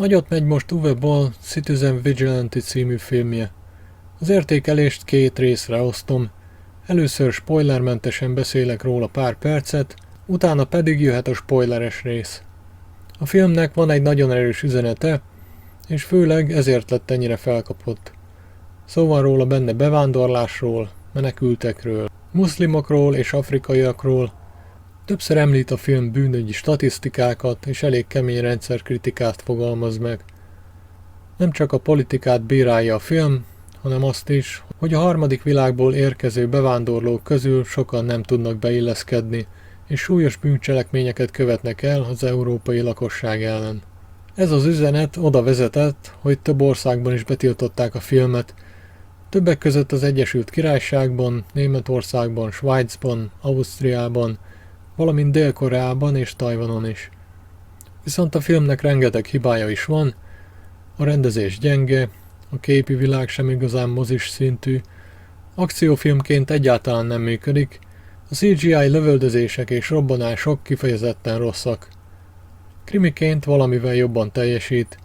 Nagyot megy most Uwe Boll Citizen Vigilante című filmje. Az értékelést két részre osztom, először spoilermentesen beszélek róla pár percet, utána pedig jöhet a spoileres rész. A filmnek van egy nagyon erős üzenete, és főleg ezért lett ennyire felkapott. Szó van róla benne bevándorlásról, menekültekről, muszlimokról és afrikaiakról. Többször említ a film bűnügyi statisztikákat, és elég kemény rendszerkritikát fogalmaz meg. Nem csak a politikát bírálja a film, hanem azt is, hogy a harmadik világból érkező bevándorlók közül sokan nem tudnak beilleszkedni, és súlyos bűncselekményeket követnek el az európai lakosság ellen. Ez az üzenet oda vezetett, hogy több országban is betiltották a filmet, többek között az Egyesült Királyságban, Németországban, Svájcban, Ausztriában, valamint Dél-Koreában és Tajvanon is. Viszont a filmnek rengeteg hibája is van, a rendezés gyenge, a képi világ sem igazán mozis szintű, akciófilmként egyáltalán nem működik, a CGI lövöldözések és robbanások kifejezetten rosszak. Krimiként valamivel jobban teljesít,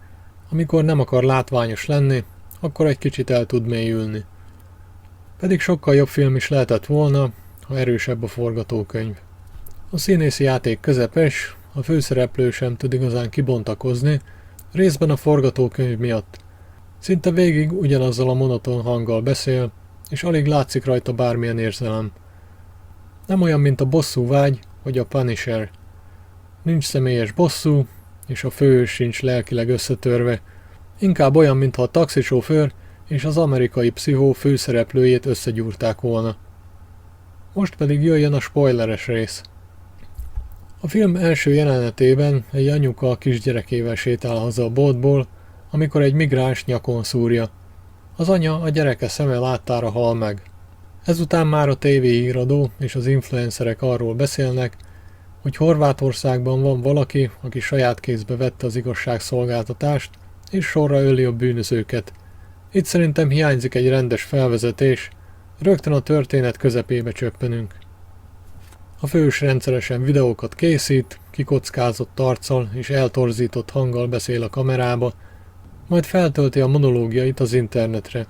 amikor nem akar látványos lenni, akkor egy kicsit el tud mélyülni. Pedig sokkal jobb film is lehetett volna, ha erősebb a forgatókönyv. A színészi játék közepes, a főszereplő sem tud igazán kibontakozni, részben a forgatókönyv miatt. Szinte végig ugyanazzal a monoton hanggal beszél, és alig látszik rajta bármilyen érzelem. Nem olyan, mint a bosszúvágy vagy a Punisher. Nincs személyes bosszú, és a főhős sincs lelkileg összetörve. Inkább olyan, mintha a taxisofőr és az amerikai pszichó főszereplőjét összegyúrták volna. Most pedig jöjjön a spoileres rész. A film első jelenetében egy anyuka a kisgyerekével sétál haza a boltból, amikor egy migráns nyakon szúrja. Az anya a gyereke szeme láttára hal meg. Ezután már a tévéhíradó és az influencerek arról beszélnek, hogy Horvátországban van valaki, aki saját kézbe vette az igazságszolgáltatást, és sorra öli a bűnözőket. Itt szerintem hiányzik egy rendes felvezetés, rögtön a történet közepébe csöppenünk. A fős rendszeresen videókat készít, kikockázott arccal és eltorzított hanggal beszél a kamerába, majd feltölti a monológiait az internetre.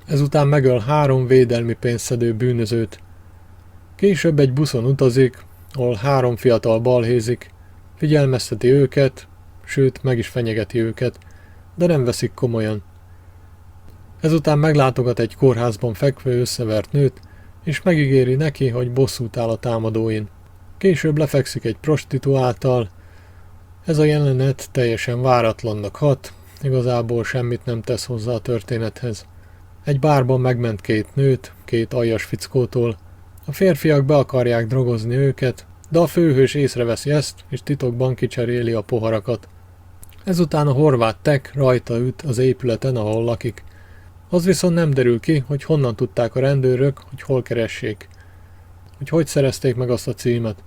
Ezután megöl 3 védelmi pénzszedő bűnözőt. Később egy buszon utazik, ahol 3 fiatal balhézik, figyelmezteti őket, sőt meg is fenyegeti őket, de nem veszik komolyan. Ezután meglátogat egy kórházban fekvő összevert nőt, és megígéri neki, hogy bosszút áll a támadóin. Később lefekszik egy prostituálttal. Ez a jelenet teljesen váratlannak hat, igazából semmit nem tesz hozzá a történethez. Egy bárban megment 2 nőt, 2 aljas fickótól. A férfiak be akarják drogozni őket, de a főhős észreveszi ezt, és titokban kicseréli a poharakat. Ezután a horvát tek rajta üt az épületen, ahol lakik. Az viszont nem derül ki, hogy honnan tudták a rendőrök, hogy hol keressék. Hogy szerezték meg azt a címet.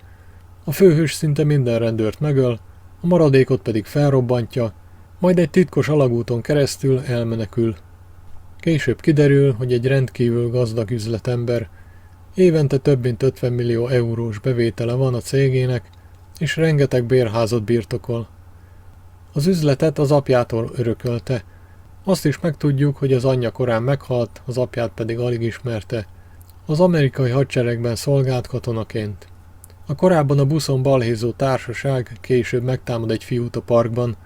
A főhős szinte minden rendőrt megöl, a maradékot pedig felrobbantja, majd egy titkos alagúton keresztül elmenekül. Később kiderül, hogy egy rendkívül gazdag üzletember, évente több mint 50 millió eurós bevétele van a cégének, és rengeteg bérházat birtokol. Az üzletet az apjától örökölte. Azt is megtudjuk, hogy az anyja korán meghalt, az apját pedig alig ismerte. Az amerikai hadseregben szolgált katonaként. A korábban a buszon balhézó társaság később megtámad egy fiút a parkban.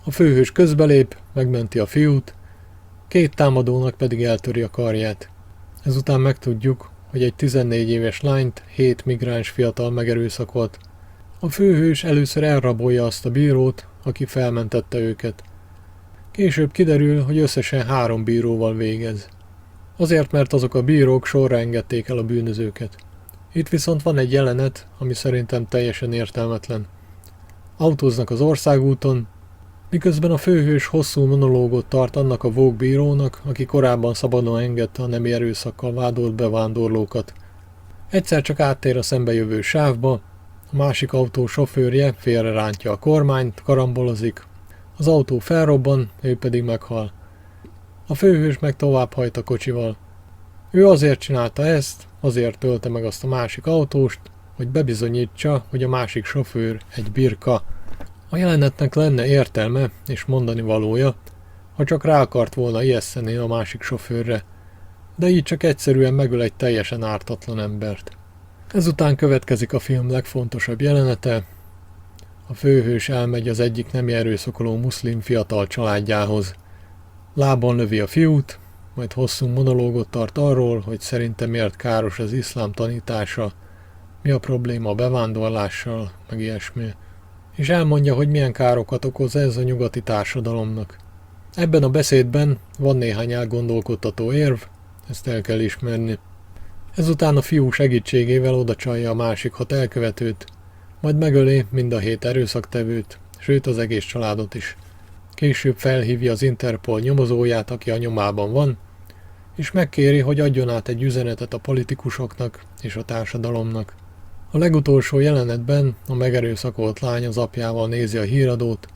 A főhős közbelép, megmenti a fiút, 2 támadónak pedig eltöri a karját. Ezután megtudjuk, hogy egy 14 éves lányt 7 migráns fiatal megerőszakolt. A főhős először elrabolja azt a bírót, aki felmentette őket. Később kiderül, hogy összesen 3 bíróval végez. Azért, mert azok a bírók sorra engedték el a bűnözőket. Itt viszont van egy jelenet, ami szerintem teljesen értelmetlen. Autóznak az országúton, miközben a főhős hosszú monológot tart annak a vógbírónak, aki korábban szabadon engedte a nemi erőszakkal vádolt bevándorlókat. Egyszer csak áttér a szembejövő sávba, a másik autó sofőrje félrerántja a kormányt, karambolozik, az autó felrobban, ő pedig meghal. A főhős meg továbbhajt a kocsival. Ő azért csinálta ezt, azért ölte meg azt a másik autóst, hogy bebizonyítsa, hogy a másik sofőr egy birka. A jelenetnek lenne értelme és mondani valója, ha csak rá akart volna ijeszteni a másik sofőrre, de így csak egyszerűen megöl egy teljesen ártatlan embert. Ezután következik a film legfontosabb jelenete. A főhős elmegy az egyik nemi erőszakoló muszlim fiatal családjához. Lábon lövi a fiút, majd hosszú monológot tart arról, hogy szerinte miért káros az iszlám tanítása, mi a probléma a bevándorlással, meg ilyesmi. És elmondja, hogy milyen károkat okoz ez a nyugati társadalomnak. Ebben a beszédben van néhány elgondolkodtató érv, ezt el kell ismerni. Ezután a fiú segítségével odacsalja a másik 6 elkövetőt, majd megöli mind a 7 erőszaktevőt, sőt az egész családot is. Később felhívja az Interpol nyomozóját, aki a nyomában van, és megkéri, hogy adjon át egy üzenetet a politikusoknak és a társadalomnak. A legutolsó jelenetben a megerőszakolt lány az apjával nézi a híradót.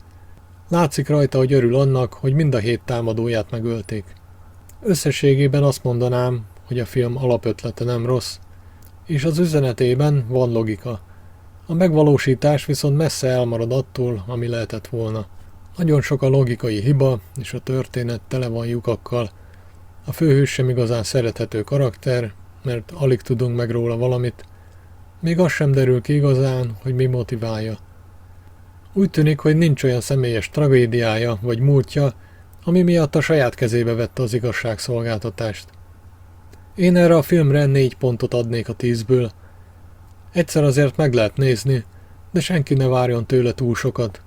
Látszik rajta, hogy örül annak, hogy mind a 7 támadóját megölték. Összességében azt mondanám, hogy a film alapötlete nem rossz, és az üzenetében van logika. A megvalósítás viszont messze elmarad attól, ami lehetett volna. Nagyon sok a logikai hiba, és a történet tele van lyukakkal. A főhős sem igazán szerethető karakter, mert alig tudunk meg róla valamit, még az sem derül ki igazán, hogy mi motiválja. Úgy tűnik, hogy nincs olyan személyes tragédiája vagy múltja, ami miatt a saját kezébe vette az igazságszolgáltatást. Én erre a filmre 4 pontot adnék a 10-ből. Egyszer azért meg lehet nézni, de senki ne várjon tőle túl sokat.